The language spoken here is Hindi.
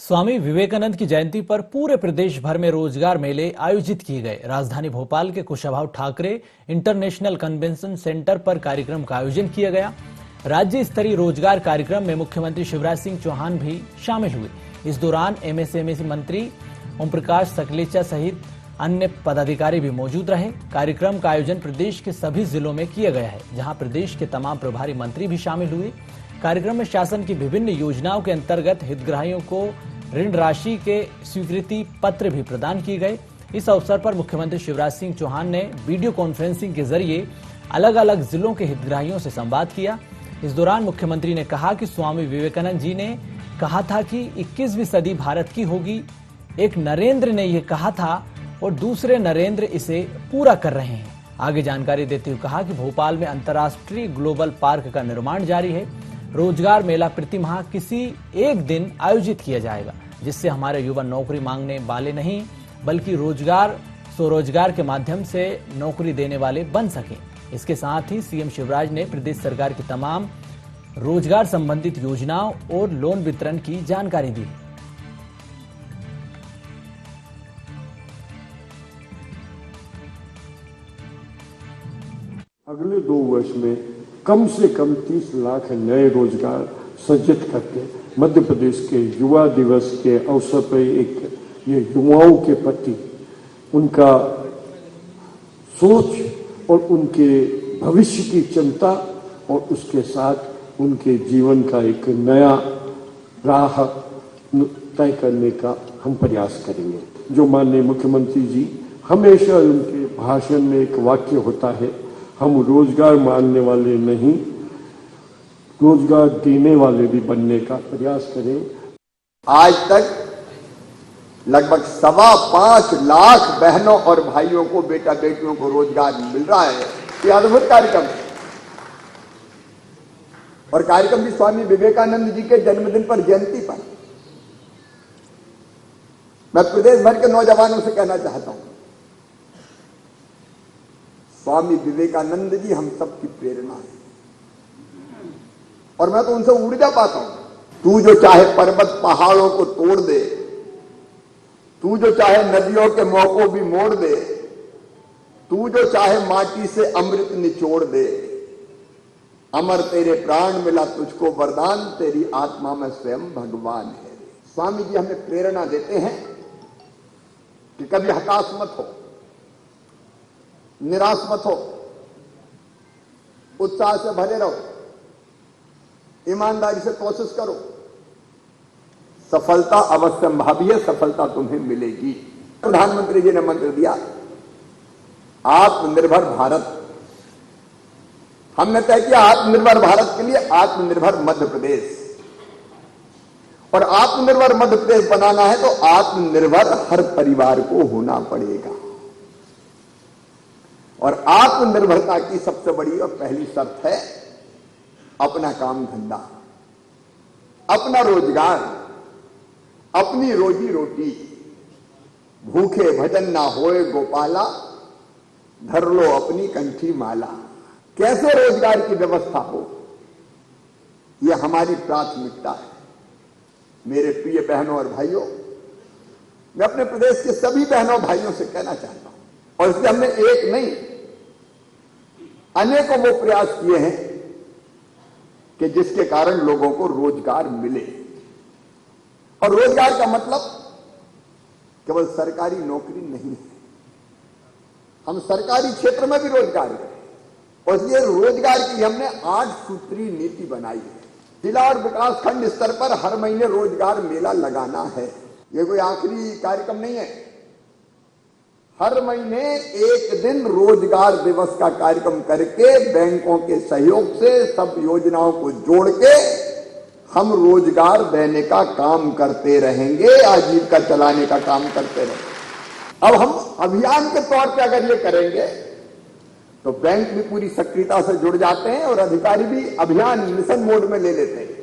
स्वामी विवेकानंद की जयंती पर पूरे प्रदेश भर में रोजगार मेले आयोजित किए गए। राजधानी भोपाल के Kushabhau Thackeray international convention centre पर कार्यक्रम का आयोजन किया गया। राज्य स्तरीय रोजगार कार्यक्रम में मुख्यमंत्री शिवराज सिंह चौहान भी शामिल हुए। इस दौरान एमएसएमई मंत्री ओम प्रकाश सकलेचा सहित अन्य पदाधिकारी भी मौजूद रहे। कार्यक्रम का आयोजन प्रदेश के सभी जिलों में किया गया है, जहां प्रदेश के तमाम प्रभारी मंत्री भी शामिल हुए। कार्यक्रम में शासन की विभिन्न योजनाओं के अंतर्गत हितग्राहियों को ऋण राशि के स्वीकृति पत्र भी प्रदान किए गए। इस अवसर पर मुख्यमंत्री शिवराज सिंह चौहान ने वीडियो कॉन्फ्रेंसिंग के जरिए अलग अलग जिलों के हितग्राहियों से संवाद किया। इस दौरान मुख्यमंत्री ने कहा कि स्वामी विवेकानंद जी ने कहा था कि 21वीं सदी भारत की होगी। एक नरेंद्र ने यह कहा था और दूसरे नरेंद्र इसे पूरा कर रहे हैं। आगे जानकारी देते हुए कहा कि भोपाल में अंतर्राष्ट्रीय ग्लोबल पार्क का निर्माण जारी है। रोजगार मेला प्रति माह किसी एक दिन आयोजित किया जाएगा, जिससे हमारे युवा नौकरी मांगने वाले नहीं बल्कि रोजगार स्वरोजगार के माध्यम से नौकरी देने वाले बन सके। इसके साथ ही सीएम शिवराज ने प्रदेश सरकार की तमाम रोजगार संबंधित योजनाओं और लोन वितरण की जानकारी दी। अगले 2 वर्ष में कम से कम 30 लाख नए रोजगार सृजित करके मध्य प्रदेश के युवा दिवस के अवसर पर ये युवाओं के प्रति उनका सोच और उनके भविष्य की चिंता और उसके साथ उनके जीवन का एक नया राह तय करने का हम प्रयास करेंगे। जो माननीय मुख्यमंत्री जी हमेशा उनके भाषण में एक वाक्य होता है, हम रोजगार मांगने वाले नहीं, रोजगार देने वाले भी बनने का प्रयास करें। आज तक लगभग 5.25 लाख बहनों और भाइयों को, बेटा बेटियों को रोजगार मिल रहा है। ये अद्भुत कार्यक्रम है और कार्यक्रम भी स्वामी विवेकानंद जी के जन्मदिन पर, जयंती पर। मैं प्रदेश भर के नौजवानों से कहना चाहता हूं, स्वामी विवेकानंद जी हम सबकी प्रेरणा है और मैं तो उनसे ऊर्जा पाता हूं। तू जो चाहे पर्वत पहाड़ों को तोड़ दे, तू जो चाहे नदियों के मुंह को भी मोड़ दे, तू जो चाहे माटी से अमृत निचोड़ दे, अमर तेरे प्राण मिला तुझको वरदान, तेरी आत्मा में स्वयं भगवान है। स्वामी जी हमें प्रेरणा देते हैं कि कभी हताश मत हो, निराश मत हो, उत्साह से भरे रहो, ईमानदारी से कोशिश करो। सफलता अवश्यंभावी है, सफलता तुम्हें मिलेगी। प्रधानमंत्री जी ने मंत्र दिया आत्मनिर्भर भारत। हमने तय किया आत्मनिर्भर भारत के लिए आत्मनिर्भर मध्य प्रदेश, और आत्मनिर्भर मध्य प्रदेश बनाना है तो आत्मनिर्भर हर परिवार को होना पड़ेगा। और आत्मनिर्भरता की सबसे बड़ी और पहली शर्त है अपना काम धंधा, अपना रोजगार, अपनी रोजी रोटी। भूखे भजन ना होए गोपाला, धर लो अपनी कंठी माला। कैसे रोजगार की व्यवस्था हो, यह हमारी प्राथमिकता है। मेरे प्रिय बहनों और भाइयों, मैं अपने प्रदेश के सभी बहनों भाइयों से कहना चाहता हूं, और इसलिए हमने एक नहीं अनेकों वो प्रयास किए हैं कि जिसके कारण लोगों को रोजगार मिले। और रोजगार का मतलब केवल सरकारी नौकरी नहीं है, हम सरकारी क्षेत्र में भी रोजगार करें। और इसलिए रोजगार की हमने 8 सूत्रीय नीति बनाई है। जिला और विकास खंड स्तर पर हर महीने रोजगार मेला लगाना है। यह कोई आखिरी कार्यक्रम नहीं है। हर महीने एक दिन रोजगार दिवस का कार्यक्रम करके बैंकों के सहयोग से सब योजनाओं को जोड़ के हम रोजगार देने का काम करते रहेंगे, आजीविका चलाने का काम करते रहेंगे। अब हम अभियान के तौर पे अगर ये करेंगे तो बैंक भी पूरी सक्रियता से जुड़ जाते हैं और अधिकारी भी अभियान मिशन मोड में ले लेते हैं।